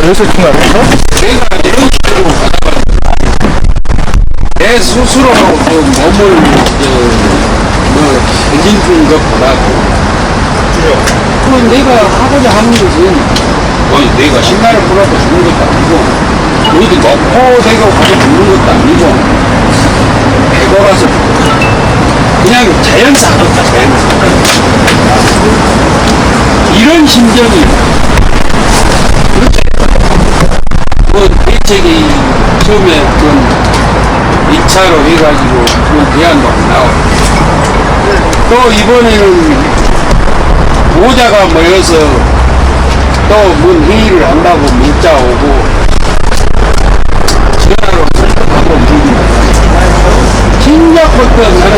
그래서 중간에서? 내가 이런 식으로 가다가 내 스스로 그 몸을 해진 것보다도 그건 내가 하고자 하는 것은 내가 신나를 풀어도 주는 것도 아니고 어디 먹고 대고 가서 죽는 것도 아니고 배고라서 그냥 자연스럽다 자연스럽다 이런 심정이 대책이 처음에 그 2차로 해가지고 그 대안도 안 나오고 또 이번에는 모자가 모여서 또 뭔 회의를 한다고 문자 오고 전화로 설득하고 진작부터 나는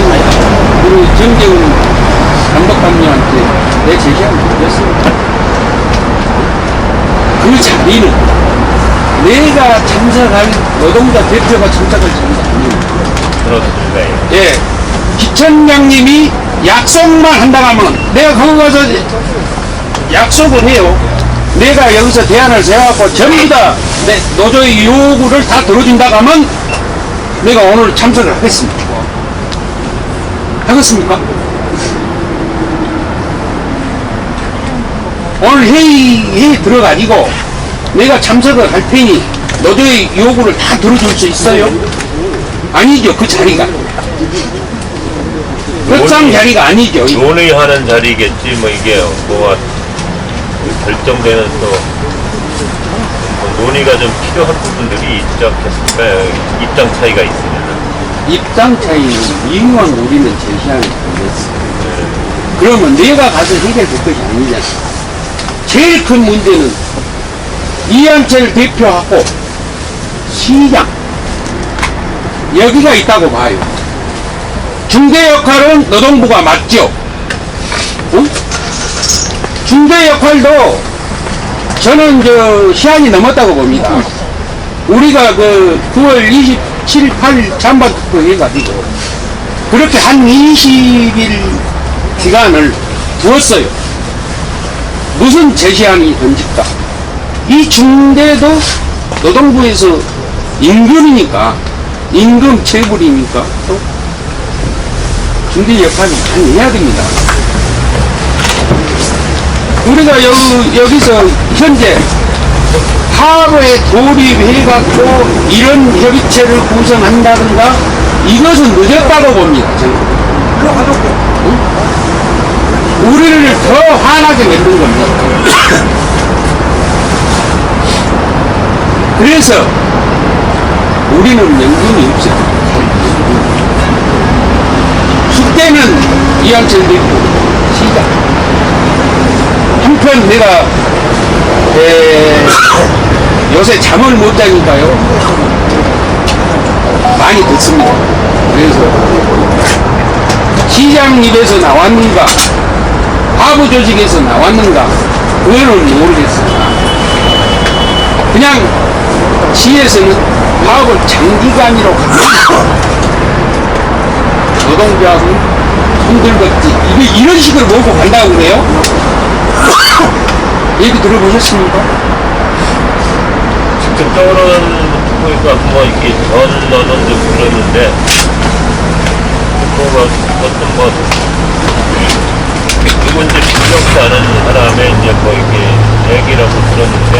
우리 정재훈 감독관님한테 내 제시한 드렸습니다. 그 자리는 내가 참석할 노동자 대표가 참석할 자리가 아닙니다. 그렇습니다. 예. 기천장님이 약속만 한다고 하면 내가 거기 가서 약속을 해요. 내가 여기서 대안을 세워갖고 전부 다 내 노조의 요구를 다 들어준다고 하면 내가 오늘 참석을 하겠습니다. 하겠습니까? 오늘 회의에 들어가지고 내가 참석을 할 테니 노조의 요구를 다 들어줄 수 있어요? 아니죠. 그 자리가 협상 자리가 아니죠. 논의하는 자리겠지 뭐 이게 뭐가 결정되는 또 논의가 좀 필요한 부분들이 있지 않겠습니까? 입장 차이가 있으면 입장 차이는 이유만 우리는 제시하는 거였어요. 그러면 내가 가서 해결될 것이 아니잖아. 제일 큰 문제는 이한철 대표하고 시장 여기가 있다고 봐요. 중대 역할은 노동부가 맞죠. 응? 중대 역할도 저는 시한이 넘었다고 봅니다. 우리가 그 9월 27, 8일 잠반투표 해가지고 그렇게 한 20일 기간을 두었어요. 무슨 제시안이 던질까? 이 중대도 노동부에서 임금이니까 임금 체불이니까 또 중대 역할을 많이 해야 됩니다. 우리가 여기서 현재 하루에 돌입해갖고 이런 협의체를 구성한다든가 이것은 늦었다고 봅니다. 저는. 응? 우리를 더 화나게 만든 겁니다. 그래서 우리는 연금이 없어요. 숙대는 이한철 대표 시작. 한편 내가 요새 잠을 못 자니까요 많이 듣습니다. 그래서 시장 입에서 나왔는가 하부 조직에서 나왔는가 그거는 모르겠습니다. 그냥 시에서는 파업을 장기간으로 가면 노동조합은 손들겠지 이런 식으로 몰고 간다고 그래요? 얘기 들어보셨습니까? 직접적으로는 보니까 뭐 이렇게 전 노동도 그러는데 뭐가 어떤 뭐 누군지 분명치 않은 사람의 이제 뭐 이렇게 얘기라고 들었는데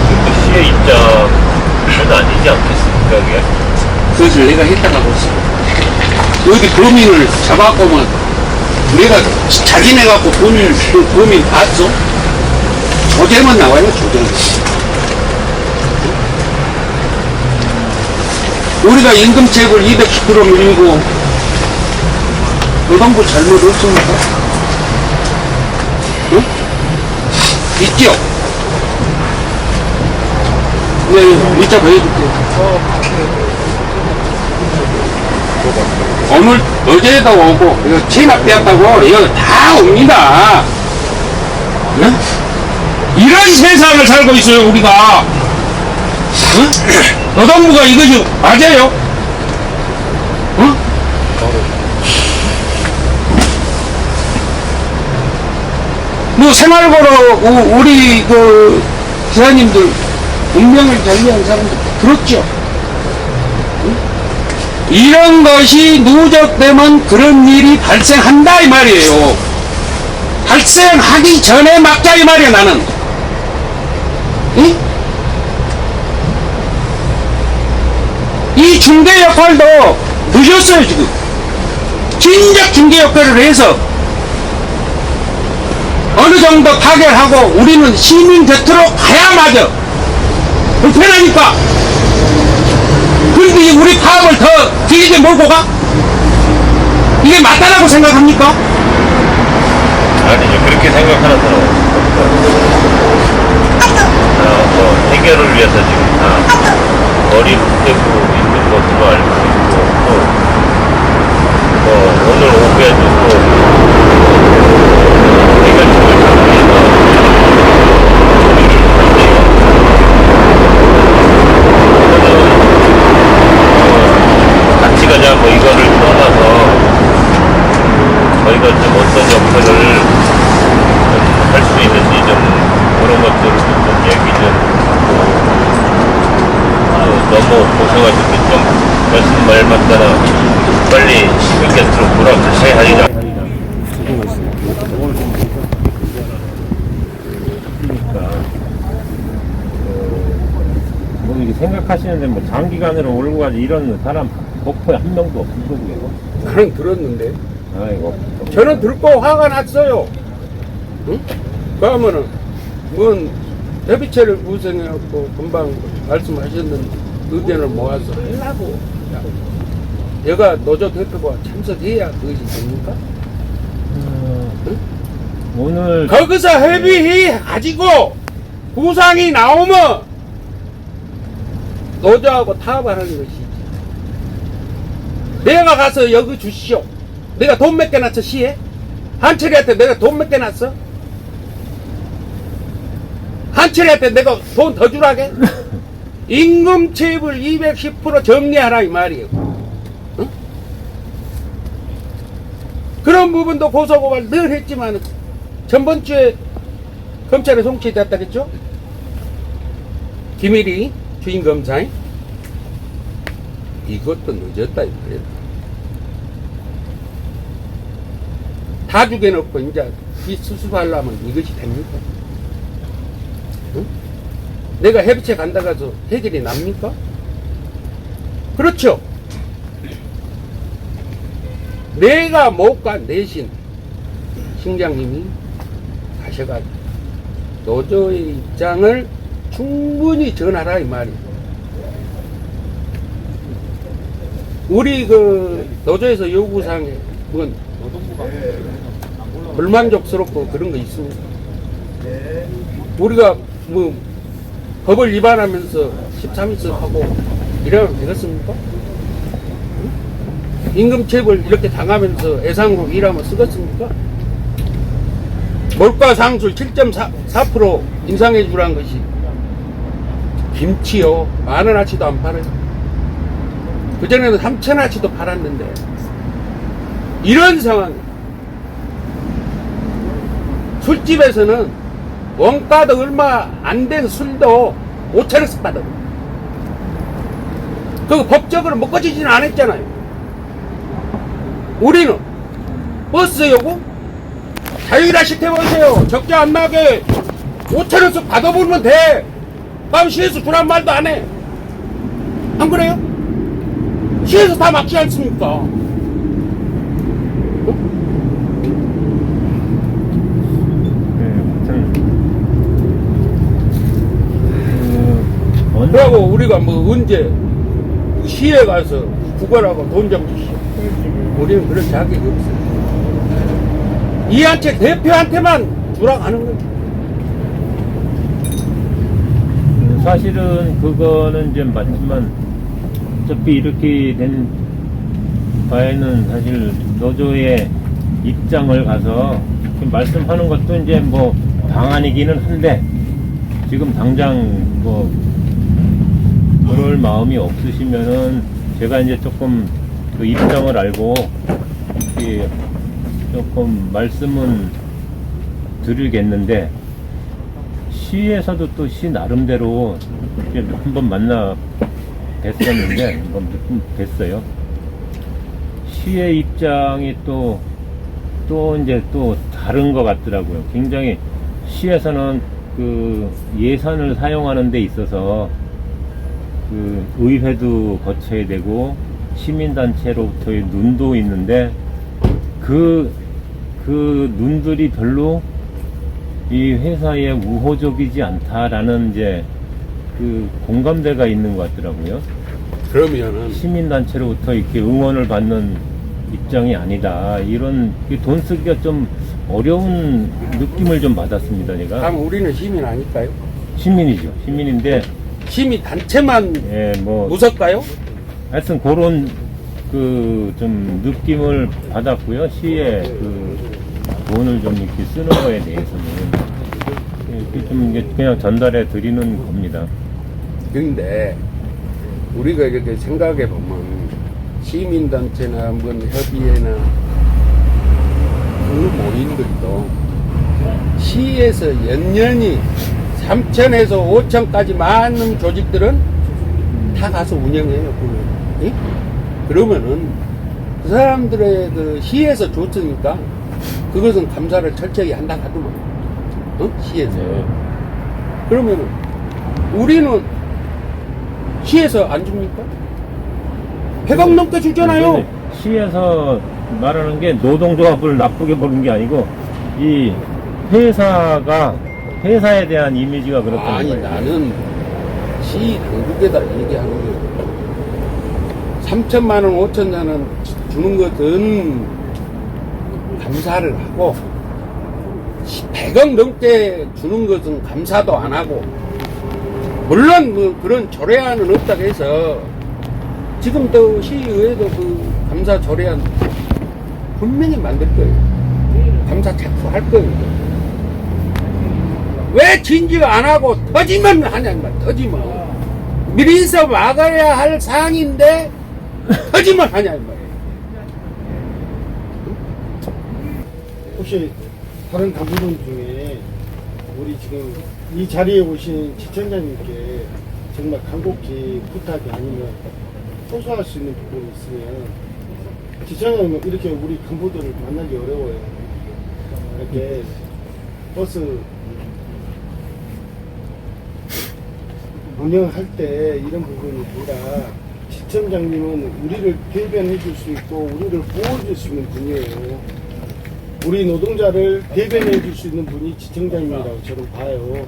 그 시의 입장은 아니지 않겠습니까 그게? 그것을 내가 했다가 보시 여기 범인을 잡아보면 내가 자진해갖고 그 범인 봤어? 조제만 나와요, 조제. 우리가 임금체불 210% 밀리고 노동부 잘못 없습니까? 응? 있죠? 네, 문자 보여줄게요. 오늘 어제도 오고 이거 체납되었다고 이거 다 옵니다. 네? 이런 세상을 살고 있어요 우리가. 응? 노동부가 이것이 맞아요? 응? 뭐 생활고로 우리 그 대한님들 운명을 달리한 사람들 그렇죠. 응? 이런 것이 누적되면 그런 일이 발생한다 이 말이에요. 발생하기 전에 막자 이 말이야 나는. 응? 이 중개 역할도 늦었어요 지금. 진작 중개 역할을 해서 어느 정도 타결하고 우리는 시민 곁으로 가야 맞아. 불편하니까. 그런데 우리 파업을 더 길게 몰고 가? 이게 맞다라고 생각합니까? 아니죠. 그렇게 생각하는 사람은 없어요. 뭐 해결을 위해서 지금 다 머리 붙대고 있는 것도 알고 있고 또 오늘 오후에도 또 해결책을 찾기 위해서 우리를 한대요. 같이 가자 뭐 이거를 떠나서 저희가 좀 어떤 역할을 할 수 있는지 좀 그런 것들을 좀 얘기 좀 너무 고생하셨기 좀 말씀 말만 따라 빨리 시민 곁으로 돌아가셔야 하리라. 뭐 이렇게 생각하시는데 뭐 장기간으로 몰고 가지 이런 사람 목포에 한 명도 없을 거고요. 나는 들었는데. 아이고. 저는 듣고 화가 났어요. 응? 그러면은, 뭔, 협의체를 구성해갖고, 금방 말씀하셨는 의견을 모아서 하려고. 얘가 노조 대표가 참석해야 그것이 됩니까? 응? 오늘 거기서 협의해가지고, 구상이 나오면, 노조하고 타협하는 것이지. 내가 가서 여기 주시오. 내가 돈 몇 개 났어, 시에? 한철이한테 내가 돈 몇 개 났어? 한철이한테 내가 돈 더 주라게? 임금 체입을 210% 정리하라, 이 말이에요. 응? 그런 부분도 고소고발 늘 했지만, 전번주에 검찰에 송치됐다 그랬죠? 김일이 주임검사인? 이것도 늦었다, 이 말이에요. 다 죽여놓고 이제 이 수습하려면 이것이 됩니까? 응? 내가 협의체 간다 가서 해결이 납니까? 그렇죠. 내가 못 간 대신 신장님이 가셔가지고 노조의 입장을 충분히 전하라 이 말이에요. 우리 그 노조에서 요구사항에 그건 불만족스럽고 그런 거 있습니다. 우리가 뭐 법을 위반하면서 13일씩 하고 이러면 되겠습니까? 임금체불 이렇게 당하면서 애상으로 일하면 쓰겠습니까? 물가상술 7.4% 인상해 주란 것이 김치요 10,000원어치도 안 팔아요. 그전에는 3,000원어치도 팔았는데 이런 상황 술집에서는 원가도 얼마 안 된 술도 5,000원씩 받아. 그거 법적으로 묶어지지는 않았잖아요. 우리는 버스 요금 자유일하 시켜보세요. 적자 안 나게 5,000원씩 받아보면 돼. 그럼 시에서 주란 말도 안 해. 안 그래요? 시에서 다 막지 않습니까? 그러고 우리가 뭐 언제 시에 가서 구걸하고 돈 좀 주시오. 우리는 그런 자격이 없어요. 이한채 대표한테만 주라고 하는 거죠. 사실은 그거는 이제 맞지만 어차피 이렇게 된 바에는 사실 노조의 입장을 가서 말씀하는 것도 이제 뭐 방안이기는 한데 지금 당장 뭐 그럴 마음이 없으시면은 제가 이제 조금 그 입장을 알고 이렇게 조금 말씀은 드리겠는데 시에서도 또 시 나름대로 이렇게 한번 만나 뵀었는데, 한번 뵀어요. 시의 입장이 또 이제 또 다른 것 같더라고요. 굉장히 시에서는 그 예산을 사용하는 데 있어서 그 의회도 거쳐야 되고 시민단체로부터의 눈도 있는데 그 눈들이 별로 이 회사에 우호적이지 않다라는 이제 그 공감대가 있는 것 같더라고요. 그러면은 시민단체로부터 이렇게 응원을 받는 입장이 아니다. 이런 돈 쓰기가 좀 어려운 느낌을 좀 받았습니다, 제가. 그럼 우리는 시민 아닐까요? 시민이죠. 시민인데, 시민 단체만 예, 뭐, 무섭까요? 하여튼 그런 그 좀 느낌을 받았고요. 시에 그 돈을 좀 이렇게 쓰는 거에 대해서는. 이렇게 좀 이게 그냥 전달해 드리는 겁니다. 근데 우리가 이렇게 생각해 보면 시민단체나 뭔 협의회나 그 모임들도 시에서 연년이 3천에서 5천까지 많은 조직들은 다 가서 운영해요. 예? 그러면은 그 사람들의 그 시에서 줬으니까 그것은 감사를 철저히 한다 하더만. 시에서. 네. 그러면은 우리는 시에서 안 줍니까? 회각 넘게 주잖아요. 시에서 말하는 게 노동조합을 나쁘게 보는 게 아니고 이 회사에 대한 이미지가 그렇다는 아니 거예요. 나는 시 당국에다 얘기하는 거예요. 3천만 원, 5천만 원 주는 것은 감사를 하고 100억 넘게 주는 것은 감사도 안 하고 물론 뭐 그런 조례안은 없다고 해서 지금 또 시의회도 그 감사 조례안 분명히 만들 거예요. 감사 착수할 거예요. 왜 진즉 안 하고 터지면 하냐면 터지면 미리서 막아야 할 사항인데 터지면 하냐 이 말이에요. 혹시 다른 간부분 중에 우리 지금 이 자리에 오신 지청장님께 정말 간곡히 부탁이 아니면 호소할 수 있는 부분이 있으면 지청장님은 이렇게 우리 간부들을 만나기 어려워요. 이렇게 버스 운영할 때 이런 부분이 아니라 지청장님은 우리를 대변해 줄 수 있고 우리를 보호해 줄 수 있는 분이에요. 우리 노동자를 대변해 줄 수 있는 분이 지청장님이라고 저는 봐요.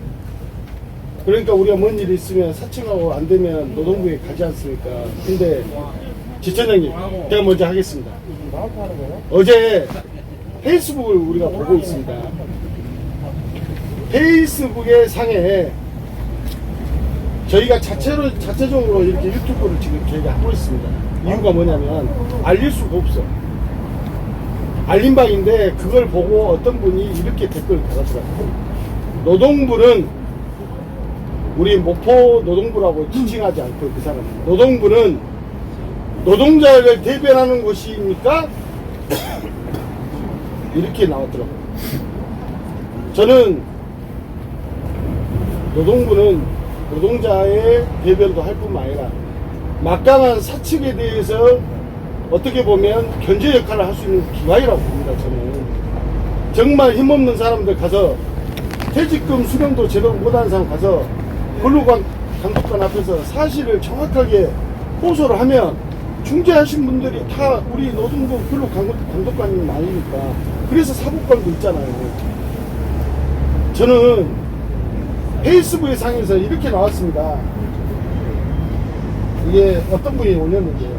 그러니까 우리가 뭔 일이 있으면 사칭하고 안 되면 노동부에 가지 않습니까? 근데 지청장님, 제가 먼저 하겠습니다. 어제 페이스북을 우리가 보고 있습니다. 페이스북의 상에 저희가 자체적으로 이렇게 유튜브를 지금 저희가 하고 있습니다. 이유가 뭐냐면 알릴 수가 없어. 알림방인데 그걸 보고 어떤 분이 이렇게 댓글을 달았더라고요. 노동부는 우리 목포 노동부라고 지칭하지 않고 그 사람은 노동부는 노동자를 대변하는 곳입니까? 이렇게 나왔더라고요. 저는 노동부는 노동자의 대변도 할 뿐만 아니라 막강한 사측에 대해서 어떻게 보면 견제 역할을 할 수 있는 기관이라고 봅니다. 저는 정말 힘없는 사람들 가서 퇴직금 수령도 제대로 못하는 사람 가서 근로감독관 앞에서 사실을 정확하게 호소를 하면 중재하신 분들이 다 우리 노동부 근로감독관님 아니니까 그래서 사법관도 있잖아요. 저는 페이스북의 상에서 이렇게 나왔습니다. 이게 어떤 분이 올렸는데요.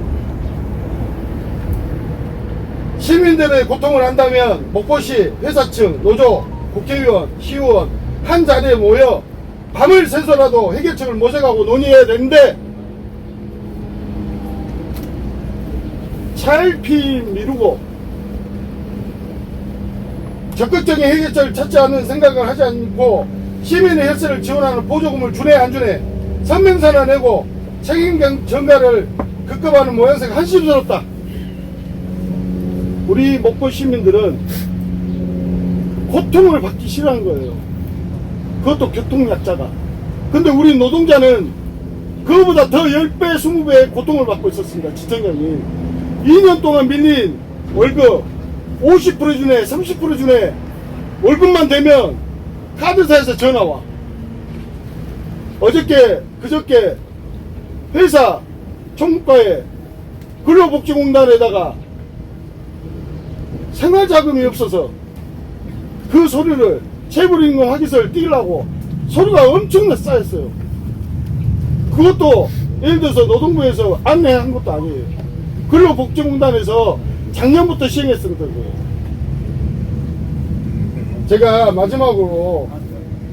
시민들의 고통을 안다면 목포시 회사층, 노조, 국회의원, 시의원 한 자리에 모여 밤을 새서라도 해결책을 모색하고 논의해야 되는데 차일피 미루고 적극적인 해결책을 찾지 않는 생각을 하지 않고 시민의 혈세를 지원하는 보조금을 주네 안 주네 선명서를 내고 책임 전가를 급급하는 모양새가 한심스럽다. 우리 목포 시민들은 고통을 받기 싫어하는 거예요. 그것도 교통약자가. 근데 우리 노동자는 그거보다 더 10배, 20배의 고통을 받고 있었습니다. 지청장님. 2년 동안 밀린 월급 50% 주네, 30% 주네. 월급만 되면 카드사에서 전화와. 그저께 회사 총무과에 근로복지공단에다가 생활자금이 없어서 그 소리를 체불임금 확인서를 띄우려고 소리가 엄청나 쌓였어요. 그것도 예를 들어서 노동부에서 안내한 것도 아니에요. 근로복지공단에서 작년부터 시행했었던 거예요. 제가 마지막으로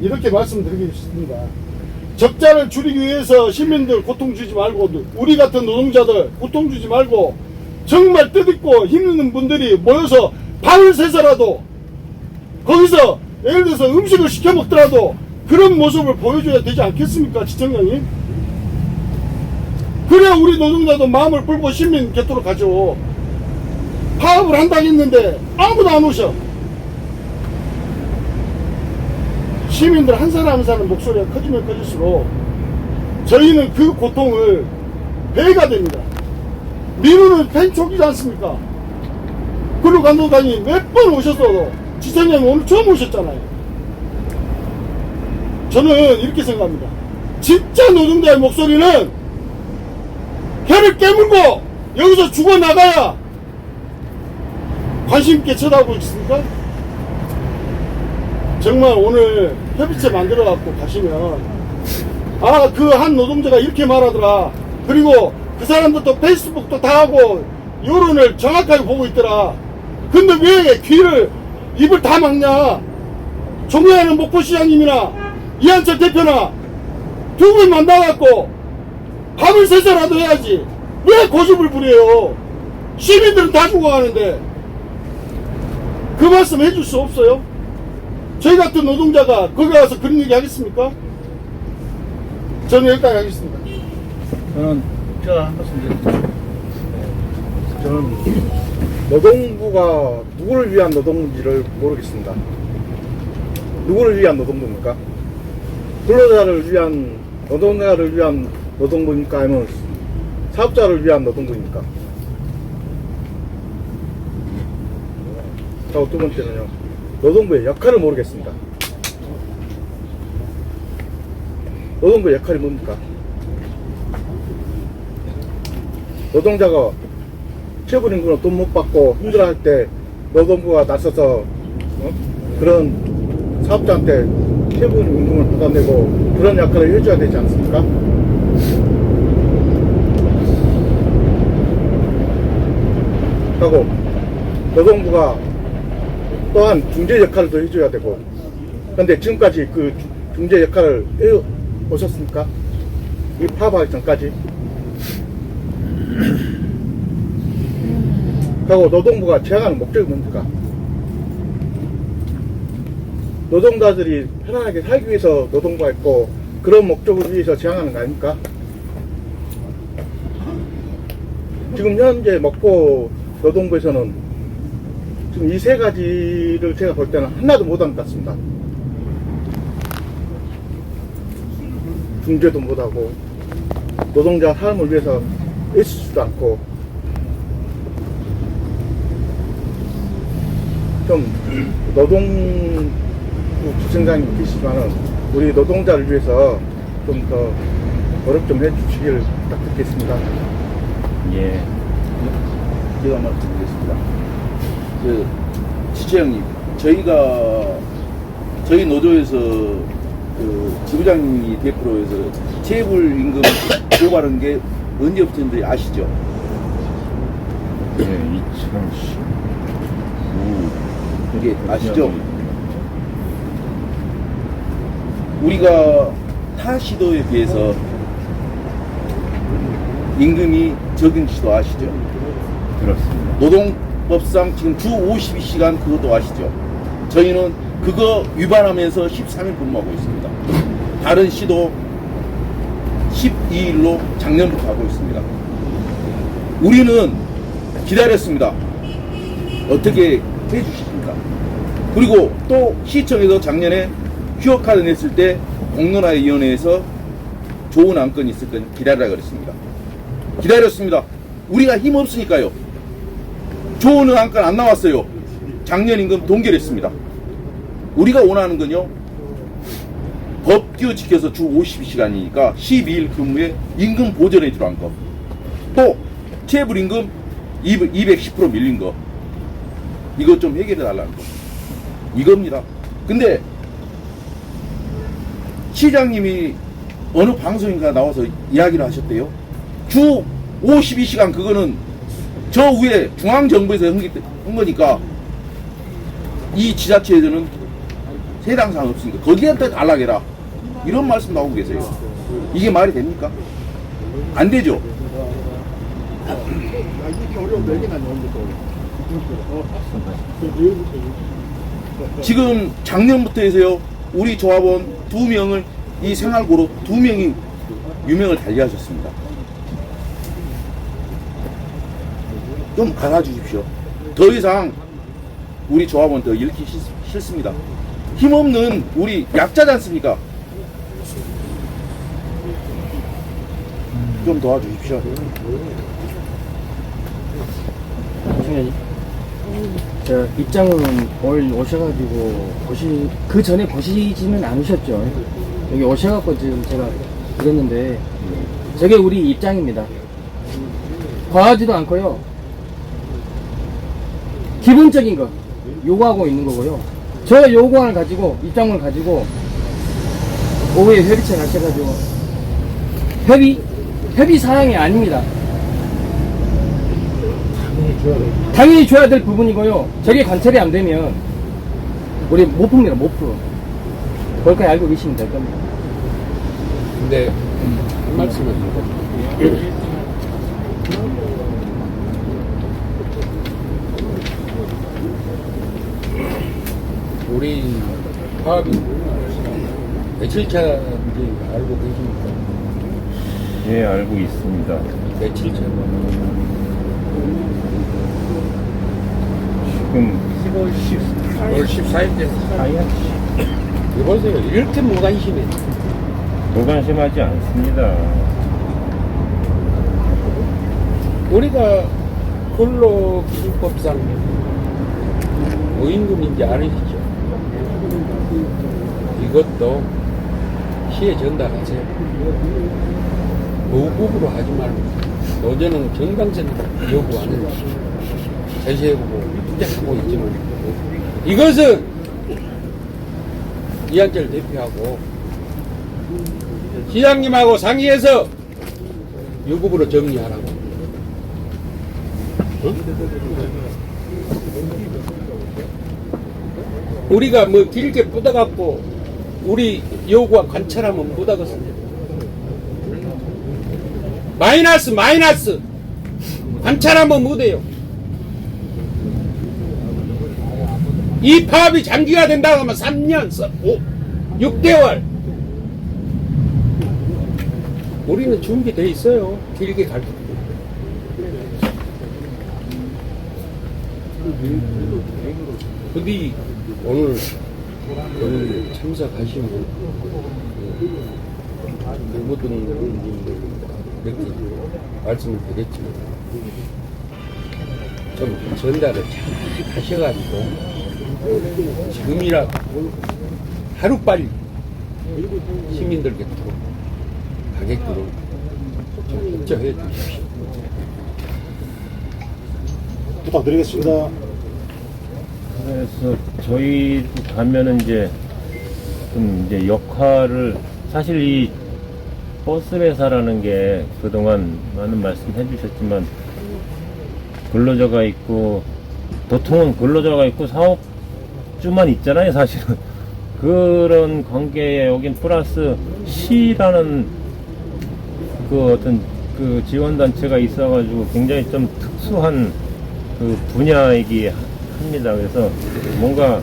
이렇게 말씀드리고 싶습니다. 적자를 줄이기 위해서 시민들 고통 주지 말고, 우리 같은 노동자들 고통 주지 말고, 정말 뜻있고 힘있는 분들이 모여서 밤을 새서라도 거기서 예를 들어서 음식을 시켜 먹더라도 그런 모습을 보여줘야 되지 않겠습니까, 지청장님? 그래야 우리 노동자도 마음을 풀고 시민 곁으로 가죠. 파업을 한다고 했는데 아무도 안 오셔. 시민들 한 사람 한 사람 목소리가 커지면 커질수록 저희는 그 고통을 배가 됩니다. 민우는 펜촉이지 않습니까? 그리고 감독관이 몇 번 오셨어도 지청장님 오늘 처음 오셨잖아요. 저는 이렇게 생각합니다. 진짜 노동자의 목소리는 혀를 깨물고 여기서 죽어나가야 관심 있게 쳐다보고 있습니까? 정말 오늘 협의체 만들어 갖고 가시면 그 한 노동자가 이렇게 말하더라. 그리고 그 사람들도 페이스북도 다 하고 여론을 정확하게 보고 있더라. 근데 왜 입을 다 막냐? 존경하는 목포시장님이나 이한철 대표나 두 분 만나갖고 밥을 새서라도 해야지. 왜 고집을 부려요? 시민들은 다 죽어가는데. 그 말씀 해줄 수 없어요? 저희 같은 노동자가 거기 가서 그런 얘기 하겠습니까? 저는 여기까지 하겠습니다. 제가 한 말씀 드릴게요. 저는 노동부가 누구를 위한 노동부인지를 모르겠습니다. 누구를 위한 노동부입니까? 근로자를 위한, 노동자를 위한 노동부입니까? 아니면 사업자를 위한 노동부입니까? 자, 두 번째는요. 노동부의 역할을 모르겠습니다. 노동부의 역할이 뭡니까? 노동자가 최저임금으로 돈 못 받고 힘들어할 때 노동부가 나서서 그런 사업자한테 최저임금을 부담내고 그런 역할을 해줘야 되지 않습니까? 하고 노동부가 또한 중재 역할도 해줘야 되고. 그런데 지금까지 그 중재 역할을 해 오셨습니까? 이 파업하기 전까지. 하고 노동부가 제안하는 목적이 뭡니까? 노동자들이 편안하게 살기 위해서 노동부가 있고 그런 목적을 위해서 제안하는 거 아닙니까? 지금 현재 목포 노동부에서는 지금 이 세 가지를 제가 볼 때는 하나도 못한 것 같습니다. 중재도 못하고 노동자 삶을 위해서 애쓰지도 않고 좀 노동부 부총장님 계시지만은 우리 노동자를 위해서 좀 더 노력 좀 해주시길 부탁드리겠습니다. 예. 제가 말씀드리겠습니다. 지체장님, 저희 노조에서 지부장님이 대표로 해서 체불임금 고발한 게 언제부터인지 아시죠? 네, 2015. 이게 아시죠? 우리가 타 시도에 비해서 임금이 적은 시도 아시죠? 그렇습니다. 노동법상 지금 주 52시간 그것도 아시죠? 저희는 그거 위반하면서 13일 근무하고 있습니다. 다른 시도 12일로 작년부터 하고 있습니다. 우리는 기다렸습니다. 어떻게 해주십니까? 그리고 또 시청에서 작년에 휴업카드 냈을 때 공론화위원회에서 좋은 안건이 있을 건 기다리라 그랬습니다. 기다렸습니다. 우리가 힘없으니까요. 좋은 안건 안 나왔어요. 작년 임금 동결했습니다. 우리가 원하는 건요, 법규 지켜서 주 52시간이니까 12일 근무에 임금 보전해 주라는 거. 또 체불임금 210% 밀린 거. 이것 좀 해결해 달라는 거. 이겁니다. 근데 시장님이 어느 방송인가 나와서 이야기를 하셨대요. 주 52시간 그거는 저 위에 중앙정부에서 한 거니까 이 지자체에서는 해당사항 없으니까 거기한테 달라해라, 이런 말씀 나오고 계세요. 이게 말이 됩니까? 안 되죠. 이렇게 어려운 얘기는 아닌데 지금 작년부터 해서요, 우리 조합원 2명을 이 생활고로 2명이 유명을 달리하셨습니다. 좀 알아주십시오. 더 이상 우리 조합원 더 잃기 싫습니다. 힘없는 우리 약자지 않습니까? 좀 도와주십시오. 저 입장은 올 오셔가지고 그 전에 보시지는 않으셨죠? 여기 오셔갖고 지금 제가 그랬는데 저게 우리 입장입니다. 과하지도 않고요. 기본적인 거 요구하고 있는 거고요. 저 요구안을 가지고 입장을 가지고 오후에 회비체 가셔가지고 회비 사항이 아닙니다. 당연히 줘야 될 부분이고요. 저게 관찰이 안 되면 우리 못 풉니다. 못 풀어. 거기까지 알고 계시면 될 겁니다. 근데 한 말씀을 우리 파업이 며칠 차인지 알고 계십니까? 예, 알고 있습니다. 며칠 차? 지금 10월 14일 때 여보세요. 이렇게 무관심해. 무관심하지 않습니다. 우리가 근로기준법상 5임금인지 아니시죠? 이것도 시에 전달하세요. 무급으로 하지 말고 노조는 정당성 요구하는 제시해보고 투자하고 있지만 이것은 이한철 대표하고 시장님하고 상의해서 유급으로 정리하라고. 어? 우리가 뭐 길게 묻어갖고 우리 요구와 관찰하면 묻어겠습니다. 마이너스 관찰하면 묻어요. 이 파업이 장기가 된다고 하면 3년, 6개월. 우리는 준비되어 있어요. 길게 갈 때. 근데 오늘 참석하신 분, 모든 분들 이렇게 말씀을 드렸지만 좀 전달을 잘 하셔가지고 지금이라 하루빨리 시민들 곁으로 가게끔 좀 협조해 주십시오. 부탁드리겠습니다. 그래서 저희 가면은 이제 좀 이제 역할을, 사실 이 버스 회사라는 게 그동안 많은 말씀 해주셨지만 근로자가 있고 보통은 근로자가 있고 사업주만 있잖아요, 사실은. 그런 관계에 여긴 플러스 시라는 그 어떤 그 지원단체가 있어가지고 굉장히 좀 특수한 그 분야이기 합니다. 그래서 뭔가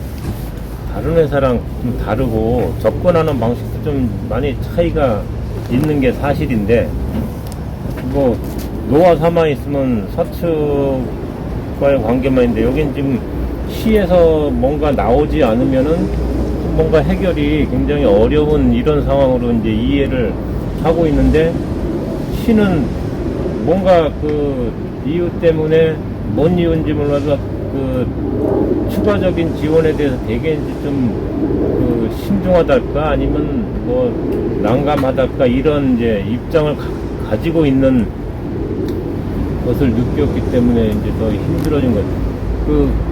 다른 회사랑 좀 다르고 접근하는 방식도 좀 많이 차이가 있는 게 사실인데, 뭐 노화 삼아 있으면 사측과의 관계만 있는데 여긴 지금 시에서 뭔가 나오지 않으면은 뭔가 해결이 굉장히 어려운 이런 상황으로 이제 이해를 하고 있는데, 시는 뭔가 그 이유 때문에 뭔 이유인지 몰라도 그 추가적인 지원에 대해서 되게 이제 좀 신중하달까 아니면 뭐 난감하달까 이런 이제 입장을 가지고 있는 것을 느꼈기 때문에 이제 더 힘들어진 거죠.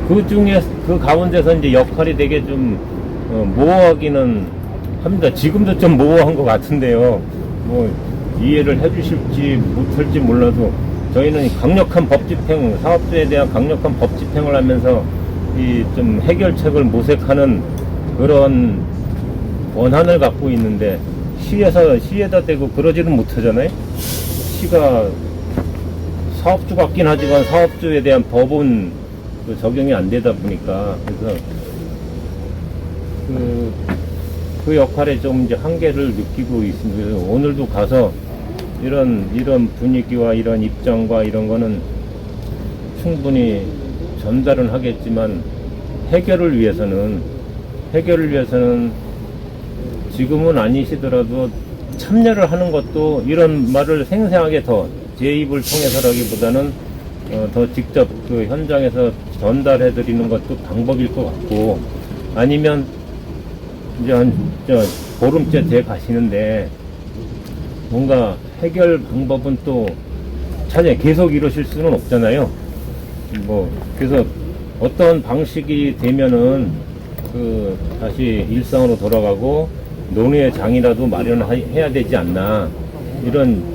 그 중에 그 가운데서 이제 역할이 되게 좀 모호하기는 합니다. 지금도 좀 모호한 것 같은데요. 뭐 이해를 해주실지 못할지 몰라도 저희는 강력한 법 집행, 사업주에 대한 강력한 법 집행을 하면서 이 좀 해결책을 모색하는 그런 원한을 갖고 있는데, 시에다 대고 그러지는 못하잖아요. 시가 사업주 같긴 하지만 사업주에 대한 법은 적용이 안 되다 보니까, 그래서 그 역할에 좀 이제 한계를 느끼고 있습니다. 그래서 오늘도 가서 이런 분위기와 이런 입장과 이런 거는 충분히 전달은 하겠지만, 해결을 위해서는 지금은 아니시더라도 참여를 하는 것도, 이런 말을 생생하게 더 제 입을 통해서라기보다는 더 직접 그 현장에서 전달해 드리는 것도 방법일 것 같고, 아니면 이제 보름째 돼 가시는데 뭔가 해결 방법은 또 차제 계속 이러실 수는 없잖아요. 뭐 그래서 어떤 방식이 되면은 다시 일상으로 돌아가고 논의의 장이라도 마련해야 되지 않나. 이런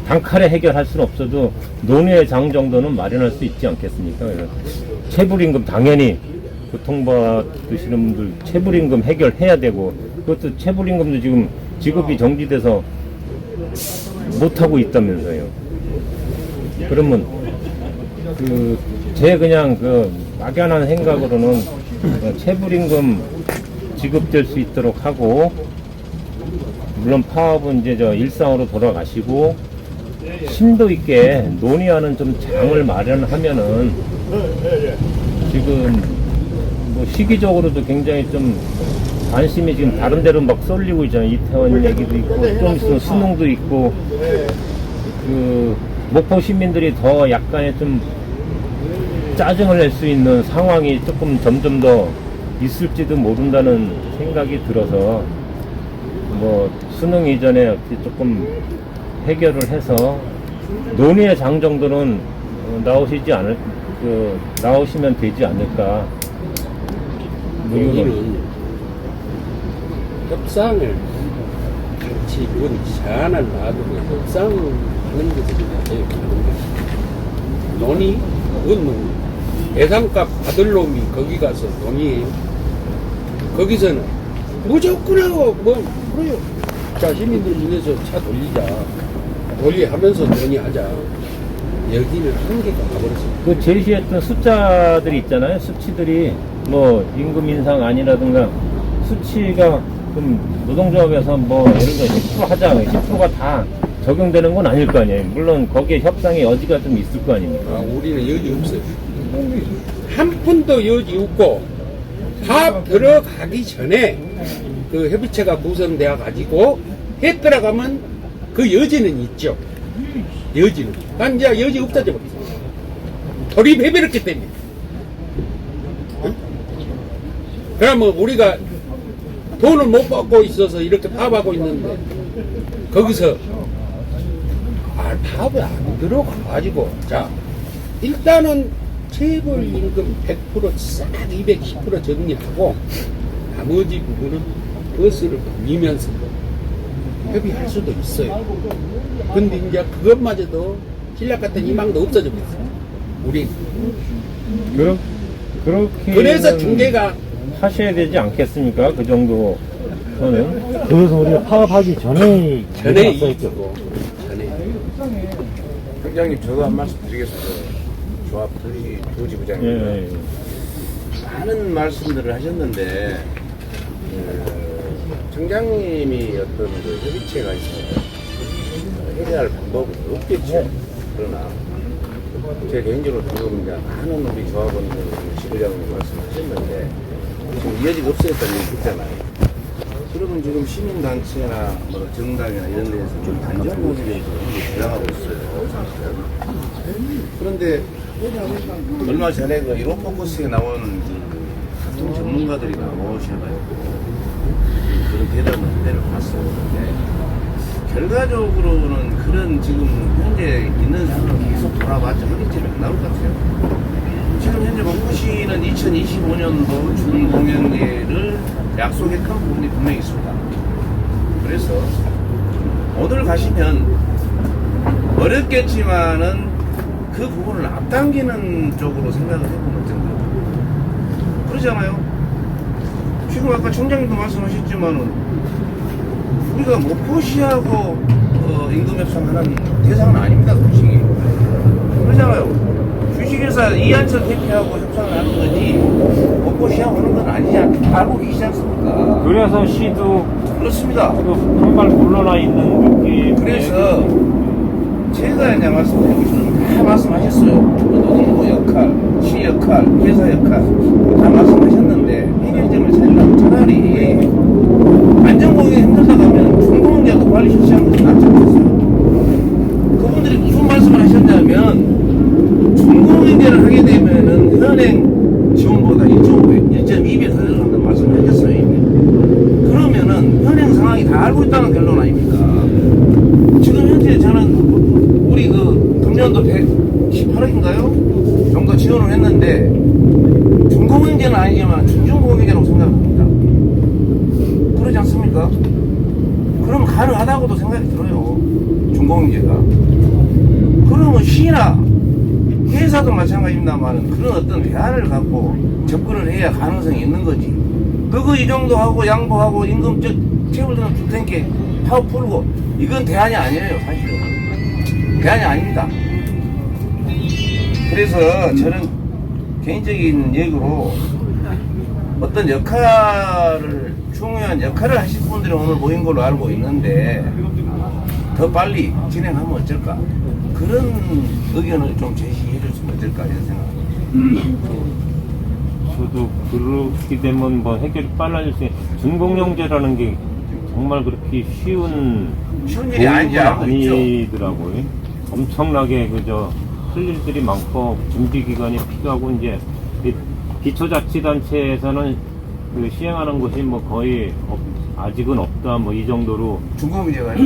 단칼에 해결할 수는 없어도 논의의 장 정도는 마련할 수 있지 않겠습니까? 그래서 체불임금, 당연히 고통받으시는 분들 체불임금 해결해야 되고, 그것도 체불임금도 지금 지급이 정지돼서 못하고 있다면서요. 그러면 제 그냥 막연한 생각으로는 체불임금 지급될 수 있도록 하고, 물론 파업은 이제 일상으로 돌아가시고 심도 있게 논의하는 좀 장을 마련하면은, 지금 뭐 시기적으로도 굉장히 좀 관심이 지금 다른 데로 막 쏠리고 있잖아요. 이태원 얘기도 있고 좀 있으면 수능도 있고, 목포 시민들이 더 약간의 좀 짜증을 낼 수 있는 상황이 조금 점점 더 있을지도 모른다는 생각이 들어서, 뭐 수능 이전에 조금 해결을 해서 논의의 장 정도는 나오시면 되지 않을까. 우리는 협상을 같이 제안을 놔두고 협상하는 것을 제일 가는 것이죠. 논의? 그건 뭐 예산값 받을 놈이 거기 가서 논의해요. 거기서는 무조건하고 뭐 그래요. 자, 시민들 중에서 차 돌리하면서 논의하자. 여기는 한계가 가버렸어요. 그 제시했던 숫자들이 있잖아요. 수치들이 뭐 임금 인상 아니라든가 수치가 좀 노동조합에서 뭐 예를 들어 10% 하자, 10%가 다 적용되는 건 아닐 거 아니에요. 물론 거기에 협상의 여지가 좀 있을 거 아닙니까? 우리는 여지 없어요. 한 푼도 여지 없고, 다 들어가기 전에 그 협의체가 구성되어 가지고 해 들어가면 그 여지는 있죠. 여지는. 난 이제 여지 없어져 버렸어. 돌입해버렸기 때문에. 응? 그러면 우리가 돈을 못 받고 있어서 이렇게 파업하고 있는데, 거기서 파업이 안 들어가가지고, 자, 일단은 체불임금 100% 싹 210% 정리하고, 나머지 부분은 버스를 돌리면서 협의할 수도 있어요. 근데 이제 그것마저도 신락 같은 희망도 없어져 버렸어요. 우리. 그렇게. 그래서 중개가 하셔야 되지 않겠습니까? 그 정도 선은. 그래서 우리가 파업하기 전에 있고. 전에. 회장님, 저도 한 말씀 드리겠습니다. 조합 부지부장님. 예. 많은 말씀들을 하셨는데, 청장님이 어떤 그 협의체가 있어요. 해결할 방법은 없겠죠. 그러나, 제 개인적으로 지금 이제 많은 우리 조합원들, 시부장님 말씀하셨는데, 지금 여지가 없어졌다는 얘기 있잖아요. 그러면 지금 시민단체나 뭐 정당이나 이런 데에서 좀 단정 모습이 주장하고 있어요. 그런데 얼마 전에 그 이로포커스에 나온 그 각종 전문가들이 나오셔가지고 그런 대담을 봤어요. 근데 결과적으로는 그런 지금 현재 있는 상황을 계속 돌아봤자 허리띠를 안 나올 것 같아요. 지금 현재 목포시는 2025년도 준공연계를 약속했던 부분이 분명히 있습니다. 그래서 오늘 가시면 어렵겠지만은 그 부분을 앞당기는 쪽으로 생각을 해보면 어떤가요? 그러잖아요. 지금 아까 총장님도 말씀하셨지만은 우리가 목포시하고 임금 협상하는 대상은 아닙니다, 솔직히. 그러잖아요. 주식회사 이한철 대표하고 협상을 하는 거지 목포시하고 하는 건 아니지 알고 계시지 않습니까? 그래서 시도 그렇습니다. 한 발 물러나 있는 느낌. 그래서 제가 이제 말씀드리고 싶은 다 말씀하셨어요. 노동부 역할, 시 역할, 회사 역할 다 말씀하셨는데 해결점을 찾으려면 차라리 안전공이 힘들다 가면 중공제도 빨리 실시하는 것이 낫지 않겠어요? 그분들이 무슨 말씀을 하셨냐면 중공인계를 하게 되면은 현행 지원보다 1.2배 더 들어간다는 말씀을 하셨어요, 이미. 그러면은 현행 상황이 다 알고 있다는 결론 아닙니까? 지금 현재 저는 우리 그 금년도 118억인가요? 정도 지원을 했는데 중공인계는 아니지만 중중공인계라고 생각합니다. 그러지 않습니까? 그럼 가능하다고도 생각이 들어요. 중공인계가. 그러면 시나 회사도 마찬가지입니다만 그런 어떤 대안을 갖고 접근을 해야 가능성이 있는 거지. 그거 이 정도 하고 양보하고 임금 체불되는 줄 테니까 파업 풀고 이건 대안이 아니에요, 사실은. 대안이 아닙니다. 그래서 저는 개인적인 얘기로 어떤 역할을 중요한 역할을 하실 분들이 오늘 모인 걸로 알고 있는데 더 빨리 진행하면 어쩔까 그런 의견을 좀 제시해 줬으면 어떨까 이런 생각입니다. 저도 그렇게 되면 뭐 해결이 빨라질 수 있는 준공영제라는 게 정말 그렇게 쉬운 일이 아니지 알고 있죠. 아니더라고요. 엄청나게 그저 할 일들이 많고 준비 기간이 필요하고 이제 기초자치단체에서는 그 시행하는 것이 뭐 거의 아직은 없다 뭐 이 정도로 중공인제가요?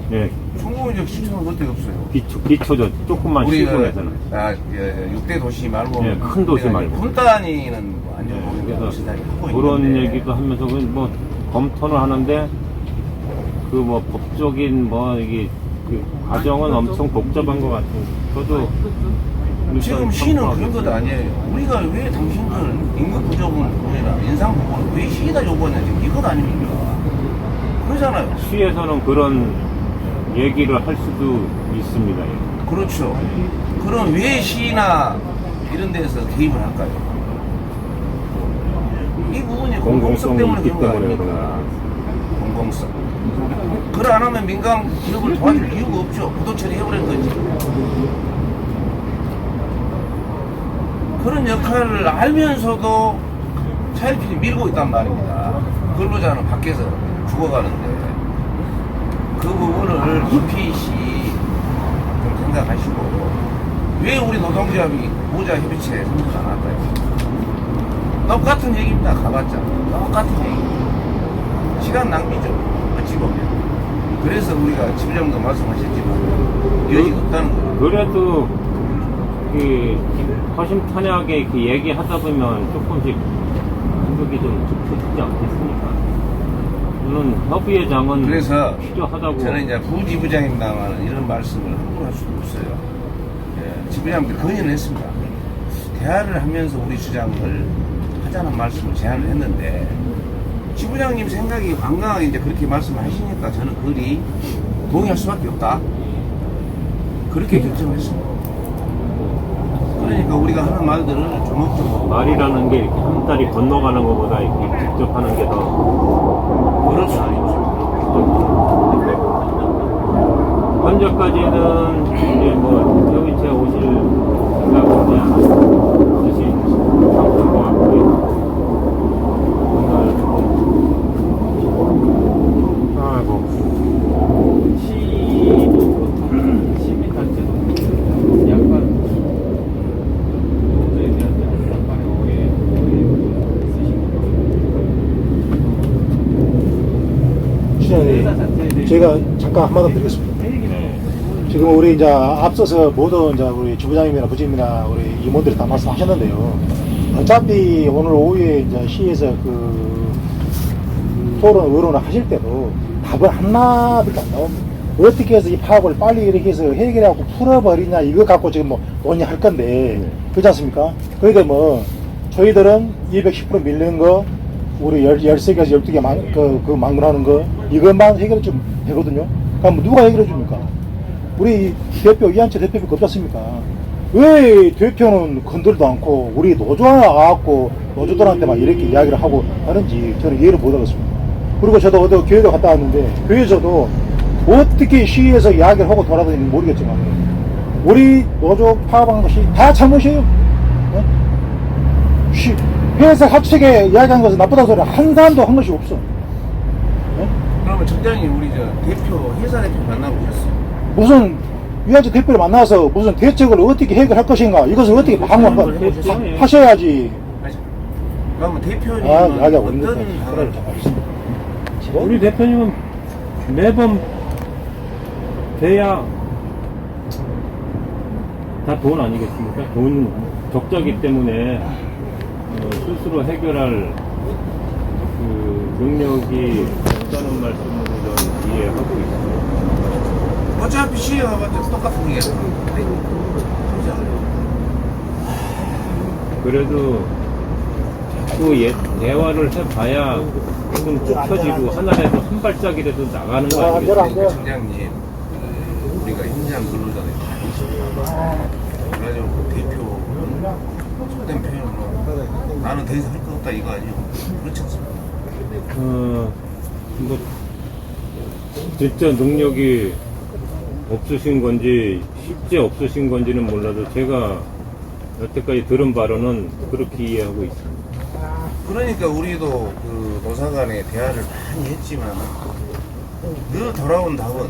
네. 중공인제 시청은 그때 없어요. 기초죠. 조금만 시군에서는. 6대 도시 말고 네, 큰 도시 말고. 군 단위는 뭐 네, 안전공인제 그래서 시달이 하고 그런 있는데 얘기도 하면서 뭐 검토를 하는데 그 뭐 법적인 뭐 이게 그 과정은 엄청 복잡한 것 같은. 저도 지금 시는 그런 것 아니에요. 우리가 왜 당신들 임금 부족분이나 인상 부분을 왜 시에다 요구하냐 지금 이것 아닙니까? 그러잖아요. 시에서는 그런 얘기를 할 수도 있습니다. 예. 그렇죠. 그럼 왜 시나 이런 데서 개입을 할까요? 이 부분이 공공성 때문에 그런 거 아닙니까? 공공성. 그걸 안 하면 민간 기업을 도와줄 이유가 없죠. 부도 처리해버린 거지. 그런 역할을 알면서도 차일피이 밀고 있단 말입니다. 근로자는 밖에서 죽어가는데 그 부분을 깊이 좀 생각하시고 왜 우리 노동조합이 보호자 협의체에 선택 안 할까요? 똑같은 얘기입니다. 가봤자 똑같은 얘기. 시간 낭비죠. 어찌 보면. 그래서 우리가 지부장도 말씀하셨지만 여지가 없다는 거예요. 그래도 그 허심탄회하게 이렇게 얘기하다 보면 조금씩 간격이 좀 좁혀지지 않겠습니까? 물론 협의회장은 그래서 필요하다고. 저는 이제 부지부장입니다만 이런 말씀을 함부로 할 수도 없어요. 예, 지부장한테 건의를 했습니다. 대화를 하면서 우리 주장을 하자는 말씀을 제안을 했는데 지부장님 생각이 완강하게 이제 그렇게 말씀하시니까 저는 그리 동의할 수밖에 없다. 그렇게 결정했습니다. 그러니까 우리가 하는 말들을 조목조목 말이라는 게 이렇게 한 달이 건너가는 것보다 이렇게 직접 하는 게 더 그렇죠. 현재까지는 이제 뭐 협의체 오실 생각은 없이 상품 것 같고요. 하고 시도 그렇고 시민 단체도 약간 노조에 대한 약간의 오해 시장님, 제가 잠깐 한마디 드리겠습니다. 지금 우리 이제 앞서서 모든 이제 우리 주부장님이나 부장님이나 우리 임원들이 다 말씀하셨는데요. 어차피 오늘 오후에 이제 시에서 그 토론 의논을 하실 때도 답은 하나밖에 안 나옵니다. 어떻게 해서 이 파업을 빨리 이렇게 해서 해결하고 풀어버리냐 이거 갖고 지금 뭐 논의할 건데 그렇지 않습니까? 그런데 뭐 저희들은 210% 밀리는 거 우리 13개에서 12개 그 망론하는 거 이것만 해결해 주면 되거든요. 그럼 누가 해결해 줍니까? 우리 대표 이한철 대표밖에 없지 않습니까? 왜 대표는 건들도 않고 우리 노조 하나 와갖고 노조들한테만 이렇게 이야기를 하고 하는지 저는 이해를 못 하겠습니다. 그리고 저도 어디 교회도 갔다 왔는데 교회에서도 어떻게 시위에서 이야기를 하고 돌아다니는지 모르겠지만 우리 노조 파업한 것이 다 잘못이에요. 네? 회사 합책에 이야기한 것은 나쁘다는 소리 한 사람도 한 것이 없어. 네? 그러면 청장님 우리 저 대표 회사 대표 만나고 오셨어요? 무슨 위아재 대표를 만나서 무슨 대책을 어떻게 해결할 것인가 이것을 어떻게 하셔야지. 그러면 대표님은 이야기하고 어떤 있는데 방을 우리 대표님은 매번 돼야 다 돈 아니겠습니까? 돈 적자기 때문에 스스로 해결할 그 능력이 없다는 말씀으로 저는 이해하고 있습니다. 어차피 시에 가봤자 똑같은 얘기야. 그래도 자꾸 대화를 해봐야 좀 좁혀지고 하나라도 한 발짝이라도 나가는 거 아니겠습니까? 청장님, 우리가 현장 근로자들이 다 있습니다. 그래가지고 그 대표 속된 표현으로 나는 더 이상 할 거 없다 이거 아니에요. 그렇지 않습니까? 뭐 진짜 능력이 없으신 건지 실제 없으신 건지는 몰라도 제가 여태까지 들은 바로는 그렇게 이해하고 있습니다. 그러니까 우리도 그 노사 간에 대화를 많이 했지만 늘 돌아온 답은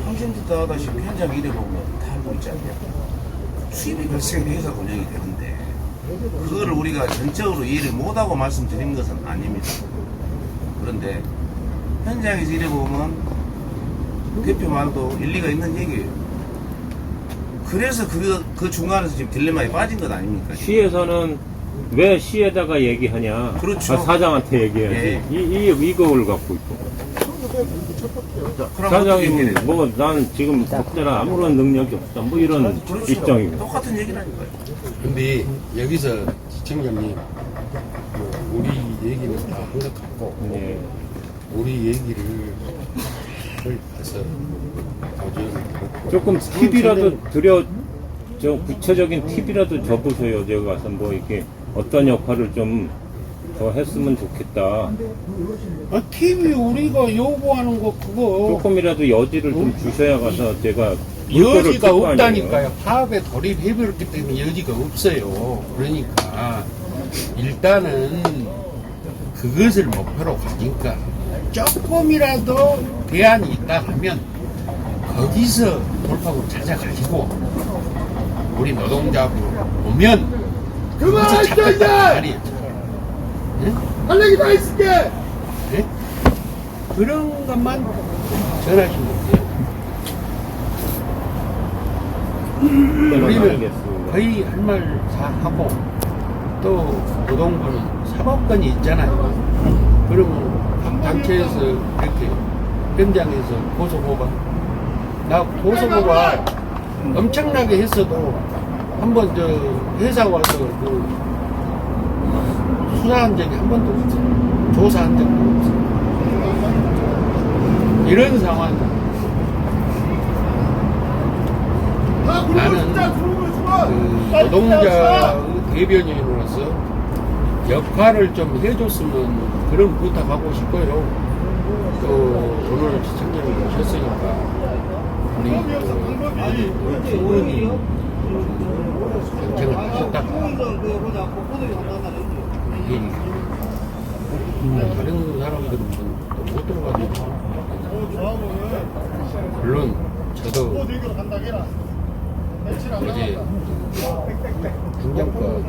당신들도 하다시피 현장 일해 보면 다 알고 있지 않냐. 수입이 발생해서 운영이 되는데 그거를 우리가 전적으로 이해를 못하고 말씀드린 것은 아닙니다. 그런데 현장에서 일해 보면 대표 말도 일리가 있는 얘기예요. 그래서 그 중간에서 지금 딜레마에 빠진 것 아닙니까? 시에서는 왜 시에다가 얘기하냐? 그렇죠. 사장한테 얘기해야지. 이걸 갖고 있고. 사장이 뭐 난 지금 적자라 아무런 능력이 없다. 뭐 이런 그렇죠. 입장입니다. 똑같은 얘기라니까요. 근데 여기서 시청자님 뭐 우리 얘기는 다 한 것 같고 예. 우리 얘기를 가서 조금 팁이라도 저 구체적인 팁이라도 줘보세요. 제가 가서 뭐 이렇게 어떤 역할을 좀 더 했으면 좋겠다. TV 우리가 요구하는 거 그거 조금이라도 여지를 좀 주셔야 가서 제가 물꼬를 틀 여지가 거 아니에요. 없다니까요. 파업에 돌입해버렸기 때문에 여지가 없어요. 그러니까 일단은 그것을 목표로 가니까 조금이라도 대안이 있다 하면 거기서 돌파구를 찾아가지고 우리 노동자분 오면 거기서 찾겠다 말이에요. 할 얘기 다 있을게. 네? 그런 것만 전하시면 돼요. 우리는 알겠습니다. 거의 할 말 다 하고 또 노동부는 사법권이 있잖아요. 그러면 단체에서 이렇게 현장에서 고소고발 나 고소고발 엄청나게 했어도 한번 저 회사 와서 그 수사한 적이 한 번도 없어요. 조사한 적도 없어요. 이런 상황 나는 그 노동자 대변인으로서 역할을 좀 해줬으면 그런 부탁하고 싶어요. 또 오늘 시청자님 오셨으니까 우리 충분히 경쟁을 하셨다. 다른 사람들은 못 들어가니까 물론 저도 어제 행정과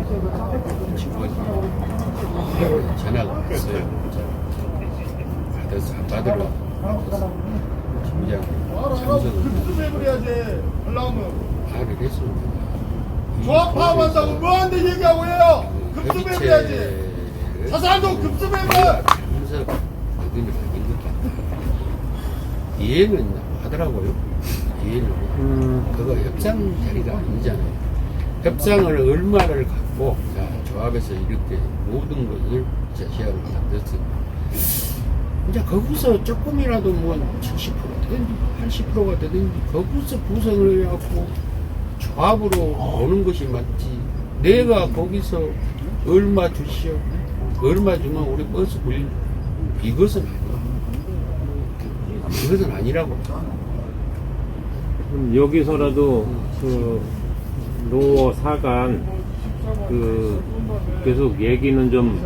직원이 전화가 왔어요. 받으러 팀장 참석을 말을 했습니다. 조합 파업한다고 뭐하는데 얘기하고 해요? 급수배분해야지. 사살도 급수배분. 참석 의견이 아닌 것도 아니고 이해는 하더라고요. 이해는 그거 협상 자리가 아니잖아요. 협상을 얼마를 갖고 자 조합에서 이렇게 모든 것을 제시하고 다 됐습니다. 이제 거기서 조금이라도 뭐 70%든지 80%가 되든지 거기서 구성을 해갖고 조합으로 오는 것이 맞지. 내가 거기서 얼마 주시오, 얼마 주면 우리 버스 굴림, 이것은 아니야. 이것은 아니라고. 그럼 여기서라도 그 노 사간 그 계속 얘기는 좀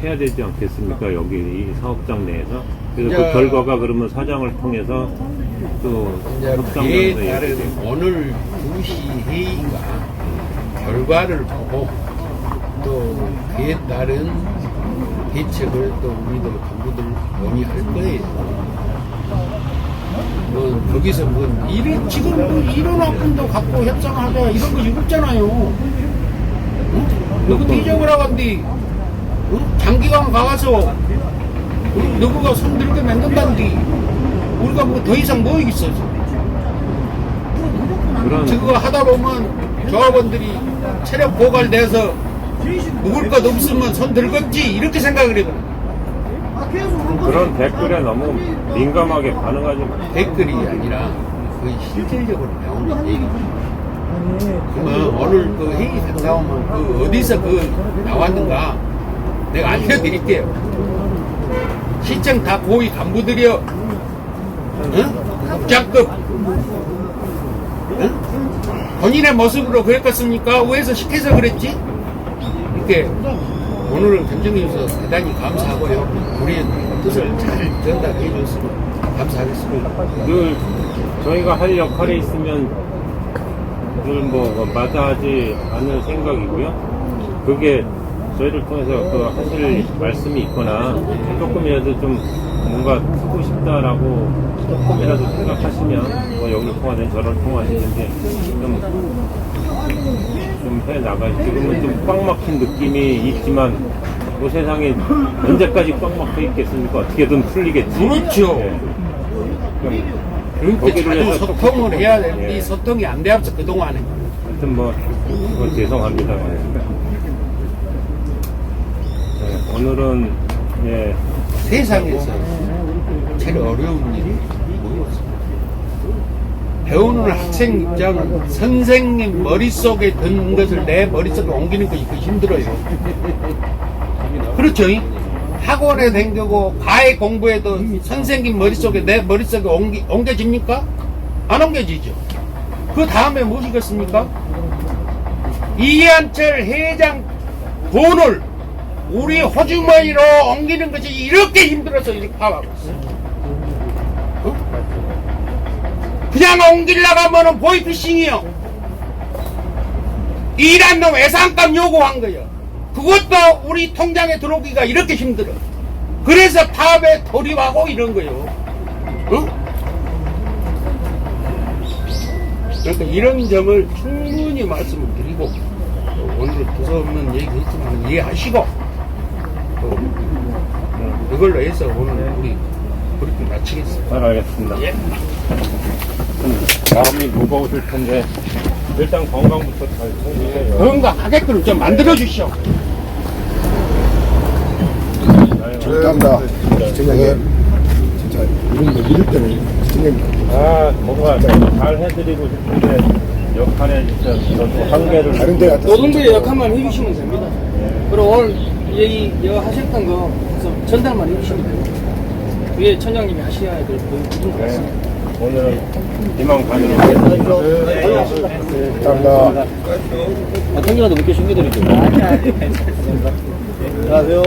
해야 되지 않겠습니까? 여기 이 사업장 내에서. 그래서 그 결과가 그러면 사장을 통해서 또 그에 협상단에서 따른 오늘 2시 회의가 결과를 보고 또 그에 따른 대책을 또 우리들 간부들 논의할 거예요. 뭐 거기서 뭐 지금 뭐 이런 학군도 갖고 협상하자 이런 거 없잖아요. 누구 뒤적을 하건디 장기간 가서 누구가 손 들게 만든다는디 우리가 뭐 더 이상 뭐 있어. 저거 하다 보면 조합원들이 체력 고갈돼서 먹을 것 없으면 손 들겠지 이렇게 생각을 해요. 그런 댓글에 너무 민감하게 반응하지 마. 댓글이 아니라 거의 실질적으로 나오는 얘기죠. 그러면 오늘 그 회의 갔다 오면 그 어디서 그 나왔는가 내가 알려드릴게요. 시청 다 고위 간부들이요. 국장급. 본인의 모습으로 그랬겠습니까? 왜서 시켜서 그랬지? 이렇게 오늘은 김정일에서 대단히 감사하고요. 우리의 뜻을 잘 전달해 줬으면 감사하겠습니다. 늘 저희가 할 역할이 있으면 늘 뭐 마다하지 않을 생각이고요. 그게 저희를 통해서 그 하실 말씀이 있거나 조금이라도 좀 뭔가 쓰고 싶다라고 조금이라도 생각하시면 뭐 여기를 통하든 저를 통하시는데 좀 해나가지. 지금은 좀 꽉 막힌 느낌이 있지만 뭐 세상에 언제까지 꽉 막혀 있겠습니까? 어떻게든 풀리겠지. 그렇죠. 그렇게 거기를 자주 해서 소통을 조금, 해야 되는데 예. 이 소통이 안 돼서 그동안에 하여튼 뭐 그건 죄송합니다. 오늘은 예, 세상에서 제일 어려운 일이 뭐였습니까? 배우는 학생 입장은 선생님 머릿속에 든 것을 내 머릿속에 옮기는 것이 그 힘들어요. 그렇죠? 학원에 댕기고 과외 공부해도 선생님 머릿속에 내 머릿속에 옮겨집니까? 안 옮겨지죠. 그 다음에 무엇이겠습니까? 이한철 회장 돈을 우리 호주머니로 옮기는 것이 이렇게 힘들어서 이렇게 파악하고 있어요. 그냥 옮기려고 하면은 보이피싱이요. 일한 놈 외상값 요구한 거예요. 그것도 우리 통장에 들어오기가 이렇게 힘들어. 그래서 파업에 돌입하고 이런 거예요. 그러니까 이런 점을 충분히 말씀을 드리고 오늘 두서없는 얘기 했지만 이해하시고 이걸로 해서 오늘 우리 그렇게 마치겠습니다. 잘 알겠습니다. 예. 마음이 무거우실 텐데 일단 건강부터 잘 챙기세요. 건강하게끔 좀 만들어 주시오. 감사합니다. 시청자님. 진짜 이런 거 이럴 때는 시청자님. 아, 뭔가 잘 해드리고 싶은데 역할에 진짜 저도 한계를 다른 데 같아서. 노동부의 역할만 해주시면 됩니다. 그리고 오늘 이거 하셨던 거 그래서 전달만 해주시면 돼요. 위에 천장님이 하셔야 될 부분 같습니다. 오늘은 희망 반으로 하겠습니다. 감사합니다. 통이라도 몇개 숨겨드릴게요. 안녕하세요.